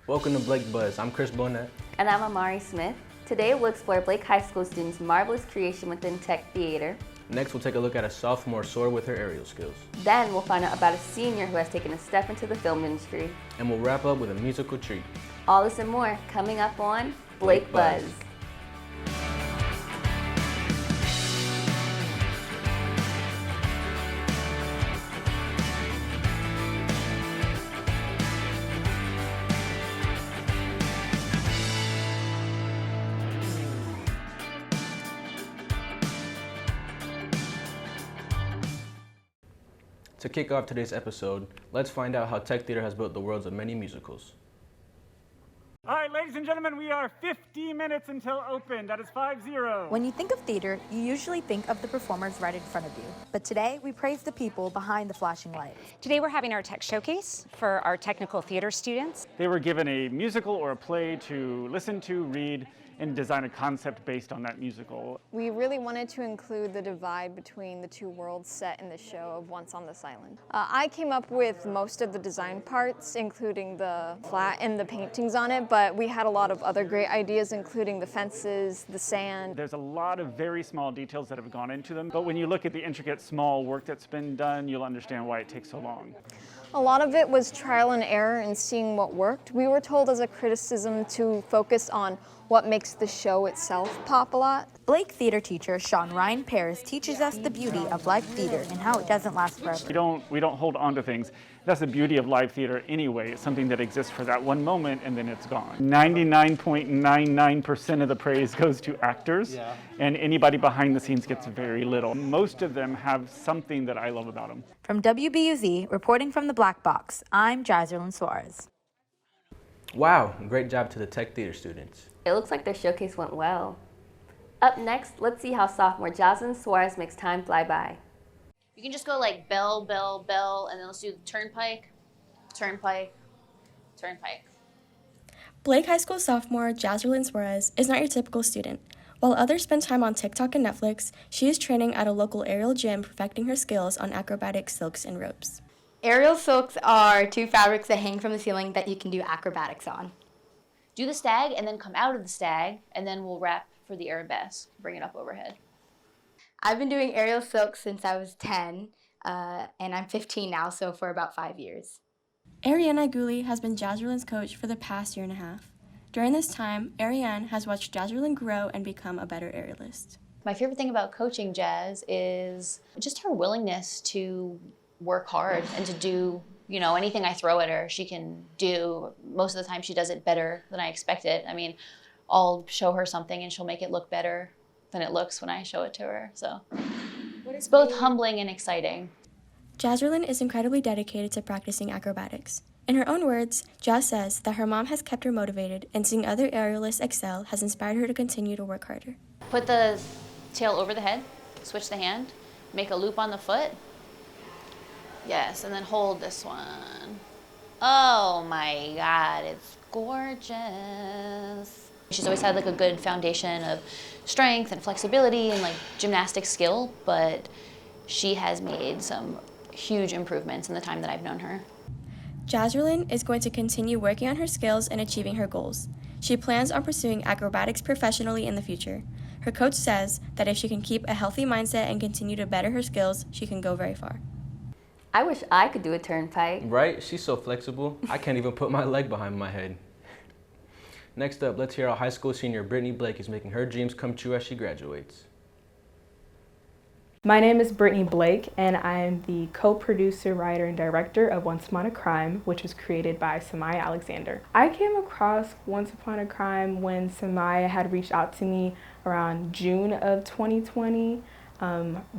Welcome to Blake Buzz. I'm Chris Bonnet. And I'm Amari Smith. Today we'll explore Blake High School students' marvelous creation within tech theater. Next, we'll take a look at a sophomore soar with her aerial skills. Then we'll find out about a senior who has taken a step into the film industry. And we'll wrap up with a musical treat. All this and more coming up on Blake Buzz. To kick off today's episode, let's find out how tech theater has built the worlds of many musicals. All right, ladies and gentlemen, we are 50 minutes until open. That is 5-0. When you think of theater, you usually think of the performers right in front of you. But today, we praise the people behind the flashing lights. Today we're having our tech showcase for our technical theater students. They were given a musical or a play to listen to, read, and design a concept based on that musical. We really wanted to include the divide between the two worlds set in the show of Once on This Island. I came up with most of the design parts, including the flat and the paintings on it, but we had a lot of other great ideas, including the fences, the sand. There's a lot of very small details that have gone into them, but when you look at the intricate small work that's been done, you'll understand why it takes so long. A lot of it was trial and error and seeing what worked. We were told as a criticism to focus on what makes the show itself pop a lot. Blake theater teacher Sean Ryan Paris teaches us the beauty of live theater and how it doesn't last forever. We don't hold on to things. That's the beauty of live theater anyway. It's something that exists for that one moment and then it's gone. 99.99% of the praise goes to actors, and anybody behind the scenes gets very little. Most of them have something that I love about them. From WBUZ, reporting from the Black Box, I'm Jazerlyn Suarez. Wow, great job to the tech theater students. It looks like their showcase went well. Up next, let's see how sophomore Jazlyn Suarez makes time fly by. You can just go like bell, bell, bell, and then let's do turnpike, turnpike, turnpike. Blake High School sophomore Jazerlyn Suarez is not your typical student. While others spend time on TikTok and Netflix, she is training at a local aerial gym, perfecting her skills on acrobatic silks and ropes. Aerial silks are two fabrics that hang from the ceiling that you can do acrobatics on. Do the stag and then come out of the stag, and then we'll wrap for the arabesque, bring it up overhead. I've been doing aerial silks since I was 10, and I'm 15 now, so for about 5 years. Ariane Iguli has been Jazerlyn's coach for the past year and a half. During this time, Ariane has watched Jazerlyn grow and become a better aerialist. My favorite thing about coaching Jazz is just her willingness to work hard and to do, anything I throw at her, she can do. Most of the time she does it better than I expected. I mean, I'll show her something and she'll make it look better than it looks when I show it to her. So it's both humbling and exciting. Jazerlyn is incredibly dedicated to practicing acrobatics. In her own words, Jazz says that her mom has kept her motivated, and seeing other aerialists excel has inspired her to continue to work harder. Put the tail over the head, switch the hand, make a loop on the foot. Yes, and then hold this one. Oh my God, it's gorgeous. She's always had like a good foundation of strength and flexibility and like gymnastic skill, but she has made some huge improvements in the time that I've known her. Jazerlyn is going to continue working on her skills and achieving her goals. She plans on pursuing acrobatics professionally in the future. Her coach says that if she can keep a healthy mindset and continue to better her skills, she can go very far. I wish I could do a turnpike. Right? She's so flexible. I can't even put my leg behind my head. Next up, let's hear how high school senior Brittany Blake is making her dreams come true as she graduates. My name is Brittany Blake, and I am the co-producer, writer, and director of Once Upon a Crime, which was created by Samaya Alexander. I came across Once Upon a Crime when Samaya had reached out to me around June of 2020.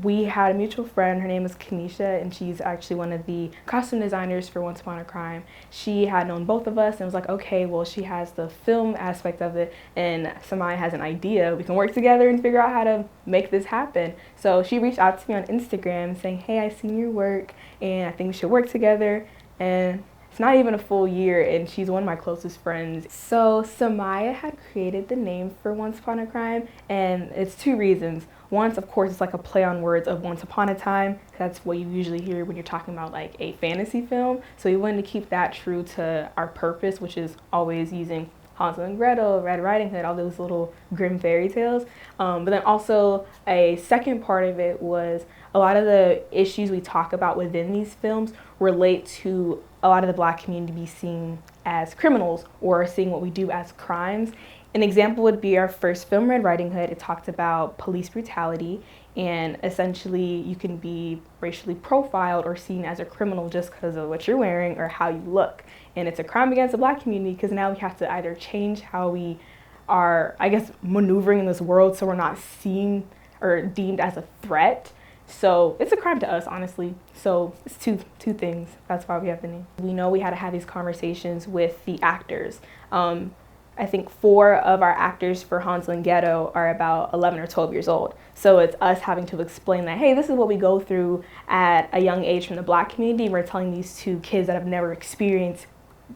We had a mutual friend, her name was Kanisha, and she's actually one of the costume designers for Once Upon a Crime. She had known both of us and was like, okay, well, she has the film aspect of it, and Samaya has an idea. We can work together and figure out how to make this happen. So she reached out to me on Instagram saying, hey, I've seen your work, and I think we should work together. And It's not even a full year, and she's one of my closest friends. So Samaya had created the name for Once Upon a Crime, and it's two reasons. One, of course, it's like a play on words of Once Upon a Time. That's what you usually hear when you're talking about like a fantasy film. So we wanted to keep that true to our purpose, which is always using Hansel and Gretel, Red Riding Hood, all those little grim fairy tales. But then also a second part of it was a lot of the issues we talk about within these films relate to a lot of the Black community being seen as criminals or seeing what we do as crimes. An example would be our first film, Red Riding Hood. It talked about police brutality, and essentially you can be racially profiled or seen as a criminal just because of what you're wearing or how you look. And it's a crime against the Black community because now we have to either change how we are, I guess, maneuvering in this world so we're not seen or deemed as a threat. So it's a crime to us, honestly. So it's two things. That's why we have the name. We know we had to have these conversations with the actors. I think 4 of our actors for Hansel and Gretel are about 11 or 12 years old. So it's us having to explain that, hey, this is what we go through at a young age from the Black community. We're telling these 2 kids that have never experienced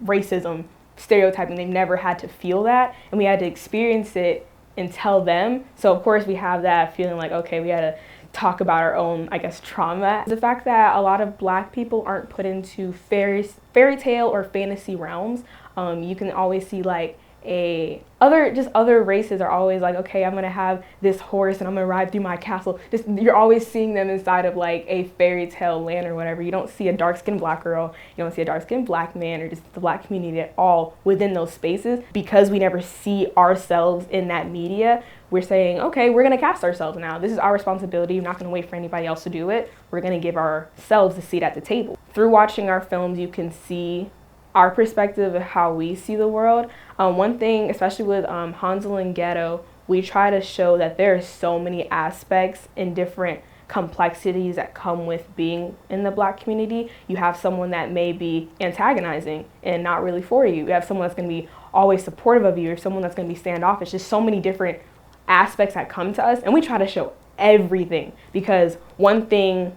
racism, stereotyping. They've never had to feel that, and we had to experience it and tell them. So of course we have that feeling like, okay, we had to talk about our own, I guess, trauma. The fact that a lot of Black people aren't put into fairy tale or fantasy realms. You can always see like other races are always like, okay, I'm gonna have this horse and I'm gonna ride through my castle. Just, you're always seeing them inside of like a fairy tale land or whatever. You don't see a dark-skinned Black girl, you don't see a dark-skinned Black man, or just the Black community at all within those spaces. Because we never see ourselves in that media, we're saying, okay, we're gonna cast ourselves now. This is our responsibility. We're not gonna wait for anybody else to do it. We're gonna give ourselves a seat at the table. Through watching our films, you can see our perspective of how we see the world. One thing, especially with Hansel and Gretel, we try to show that there are so many aspects and different complexities that come with being in the Black community. You have someone that may be antagonizing and not really for you. You have someone that's going to be always supportive of you, or someone that's going to be standoffish. Just so many different aspects that come to us, and we try to show everything, because one thing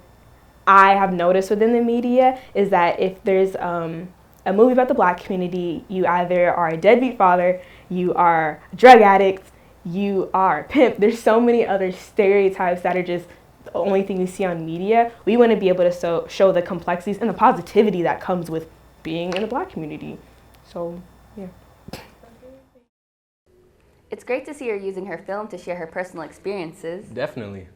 I have noticed within the media is that if there's a movie about the Black community, you either are a deadbeat father, you are a drug addict, you are a pimp. There's so many other stereotypes that are just the only thing we see on media. We want to be able to show the complexities and the positivity that comes with being in the Black community. So, yeah. It's great to see her using her film to share her personal experiences. Definitely.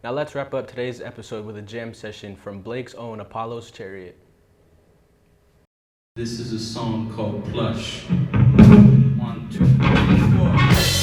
Now let's wrap up today's episode with a jam session from Blake's own Apollo's Chariot. This is a song called Plush. 1, 2, 3, 4.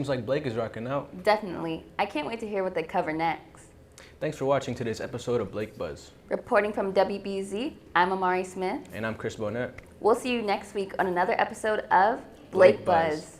Seems like Blake is rocking out. Definitely. I can't wait to hear what they cover next. Thanks for watching today's episode of Blake Buzz. Reporting from WBZ, I'm Amari Smith. And I'm Chris Bonnet. We'll see you next week on another episode of Blake Buzz.